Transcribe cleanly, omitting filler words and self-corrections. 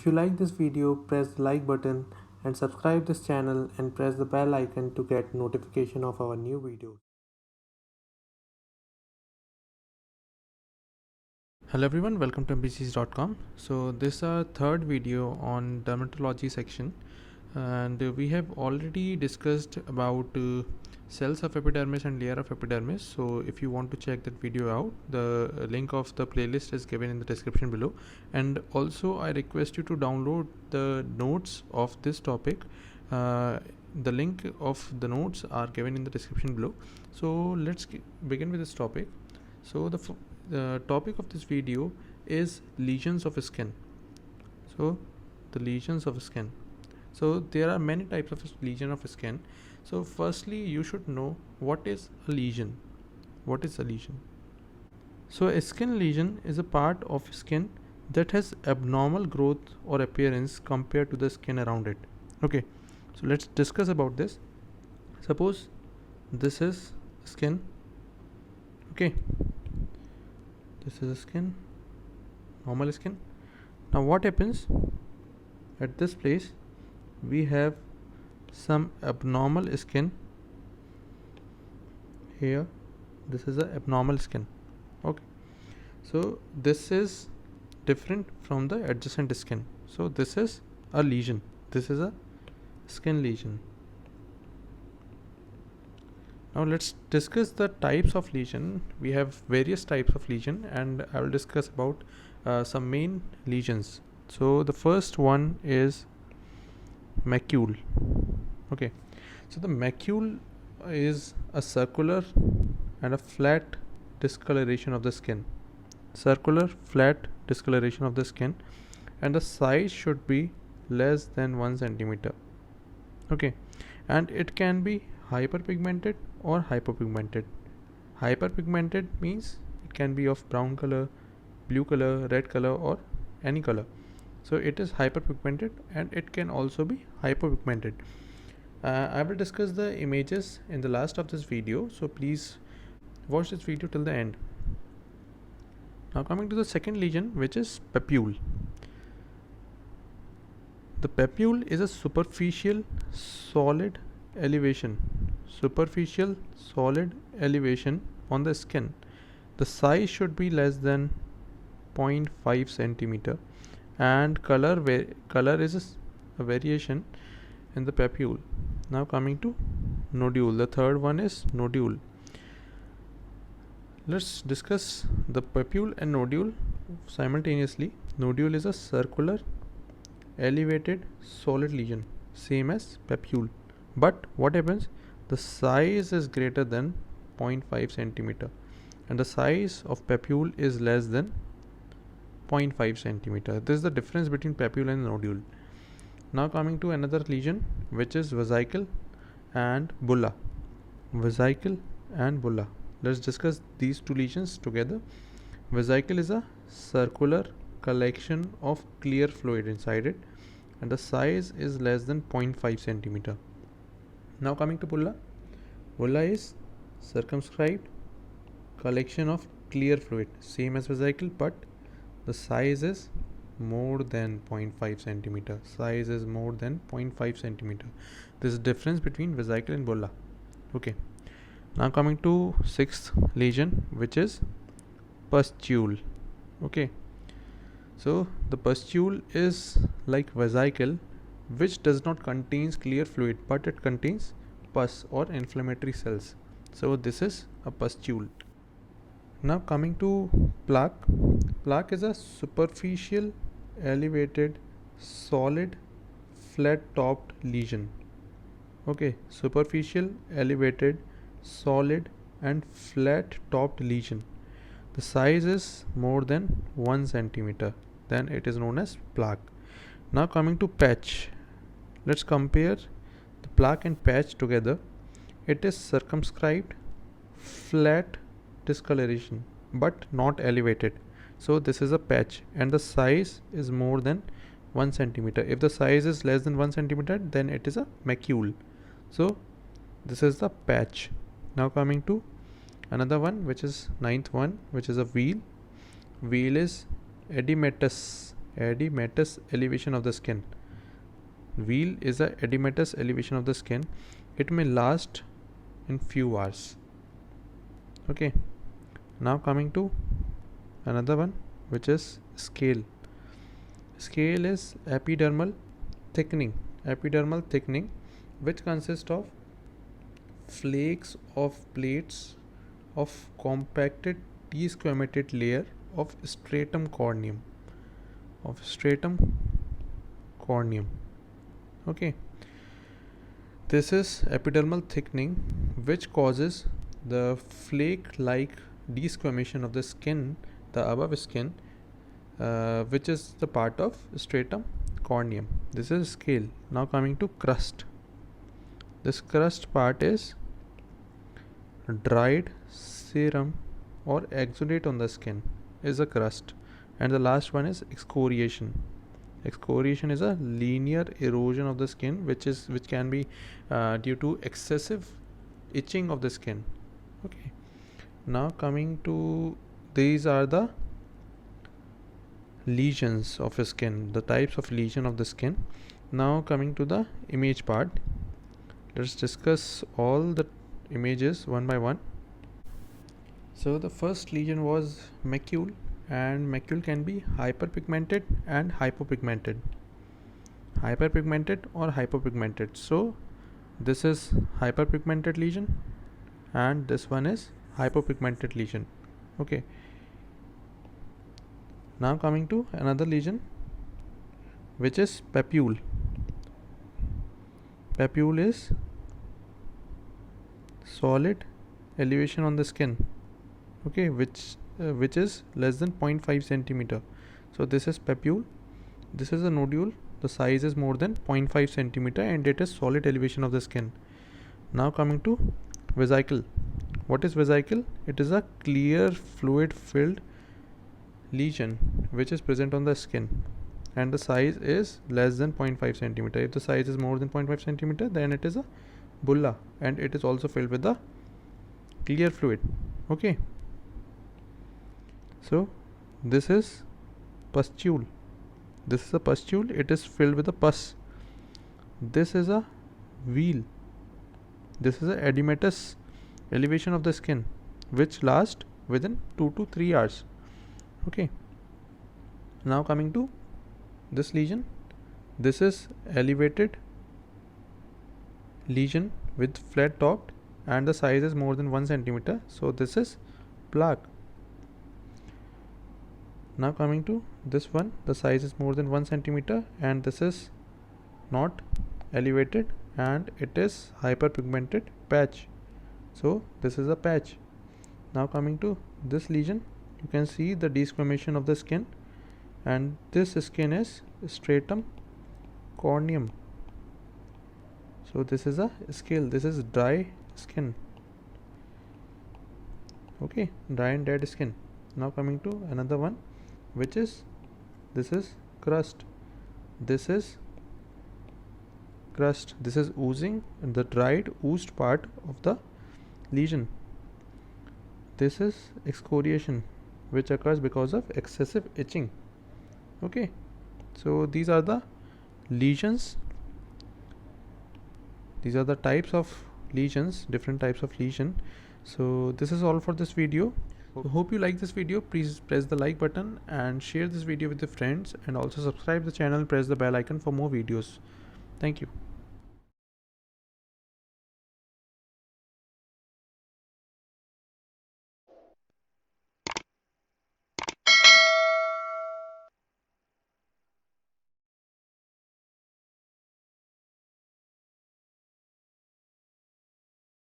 If you like this video, press the like button and subscribe this channel and press the bell icon to get notification of our new videos. Hello everyone, welcome to mbcs.com. So this is our third video on dermatology section, and we have already discussed about cells of epidermis and layer of epidermis. So if you want to check that video out, the link of the playlist is given in the description below, and also I request you to download the notes of this topic. The link of the notes are given in the description below. So let's begin with this topic. So the topic of this video is lesions of skin. So the lesions of skin. So there are many types of lesion of skin. So firstly, you should know what is a lesion. What is a lesion? So a skin lesion is a part of skin that has abnormal growth or appearance compared to the skin around it. Okay, so let's discuss about this. Suppose this is skin. Okay, this is skin, normal skin. Now what happens at this place? We have some abnormal skin here. This is a abnormal skin. Okay, so this is different from the adjacent skin. So this is a lesion. This is a skin lesion. Now let's discuss the types of lesion. We have various types of lesion, and I will discuss about some main lesions. So the first one is macule. Okay, so the macule is a circular and a flat discoloration of the skin. Circular flat discoloration of the skin, and the size should be less than 1 centimeter. Okay, and it can be hyperpigmented or hypopigmented. Hyperpigmented means it can be of brown color, blue color, red color, or any color. So it is hyperpigmented, and it can also be hypopigmented. I will discuss the images in the last of this video, so please watch this video till the end. Now coming to the second lesion, which is papule. The papule is a superficial solid elevation on the skin. The size should be less than 0.5 centimeter, and color is a variation in the papule. Now coming to nodule, the third one is nodule. Let's discuss the papule and nodule simultaneously. Nodule is a circular elevated solid lesion, same as papule, but what happens? The size is greater than 0.5 centimeter, and the size of papule is less than 0.5 centimeter. This is the difference between papule and nodule. Now coming to another lesion, which is vesicle and bulla. Vesicle and bulla. Let's discuss these two lesions together. Vesicle is a circular collection of clear fluid inside it, and the size is less than 0.5 centimeter. Now coming to bulla. Bulla is circumscribed collection of clear fluid, same as vesicle, but the size is more than 0.5 centimeter. Size is more than 0.5 centimeter. This is difference between vesicle and bulla. Okay, now coming to sixth lesion, which is pustule. Okay, so the pustule is like vesicle, which does not contains clear fluid, but it contains pus or inflammatory cells. So this is a pustule. Now coming to plaque. Plaque is a superficial elevated solid flat topped lesion. Okay, superficial elevated solid and flat topped lesion. The size is more than 1 centimeter, then it is known as plaque. Now coming to patch. Let's compare the plaque and patch together. It is circumscribed flat discoloration but not elevated. So this is a patch, and the size is more than 1 centimeter. If the size is less than 1 centimeter, then it is a macule. So this is the patch. Now coming to another one, which is ninth one, which is a wheal. Wheal is edematous. edematous elevation of the skin. Wheal is a edematous elevation of the skin. It may last in few hours. Okay. Now coming to another one, which is scale. Scale is epidermal thickening. Epidermal thickening, which consists of flakes of plates of compacted desquamated layer of stratum corneum. Okay, this is epidermal thickening, which causes the flake like desquamation of the skin, the above skin, which is the part of stratum corneum. This is scale. Now coming to crust. This crust part is dried serum or exudate on the skin is a crust, and the last one is excoriation. Excoriation is a linear erosion of the skin, which can be due to excessive itching of the skin. Okay. Now coming to, these are the lesions of a skin, the types of lesion of the skin. Now coming to the image part, let's discuss all the images one by one. So the first lesion was macule, and macule can be hyperpigmented and hypopigmented. Hyperpigmented or hypopigmented. So this is hyperpigmented lesion and this one is hypopigmented lesion. Okay. Now coming to another lesion, which is papule. Papule is solid elevation on the skin. Okay, which is less than 0.5 centimeter. So this is papule. This is a nodule. The size is more than 0.5 centimeter and it is solid elevation of the skin. Now coming to vesicle. What is vesicle? It is a clear fluid filled lesion which is present on the skin, and the size is less than 0.5 centimeter. If the size is more than 0.5 centimeter, then it is a bulla, and it is also filled with the clear fluid. Okay. So this is pustule. This is a pustule. It is filled with a pus. This is a wheal. This is a edematous elevation of the skin, which lasts within 2 to 3 hours. Okay. Now coming to this lesion. This is elevated lesion with flat topped, and the size is more than 1 centimeter. So this is plaque. Now coming to this one, the size is more than 1 centimeter, and this is not elevated and it is hyperpigmented patch. So this is a patch. Now coming to this lesion, you can see the desquamation of the skin, and this skin is stratum corneum. So this is a scale. This is dry skin. Okay, dry and dead skin. Now coming to another one, which is, this is crust. This is crust. This is oozing, the dried oozed part of the lesion. This is excoriation, which occurs because of excessive itching. Okay, so these are the lesions. These are the types of lesions, different types of lesion. So this is all for this video. So hope you like this video. Please press the like button and share this video with your friends, and also subscribe the channel, press the bell icon for more videos. Thank you.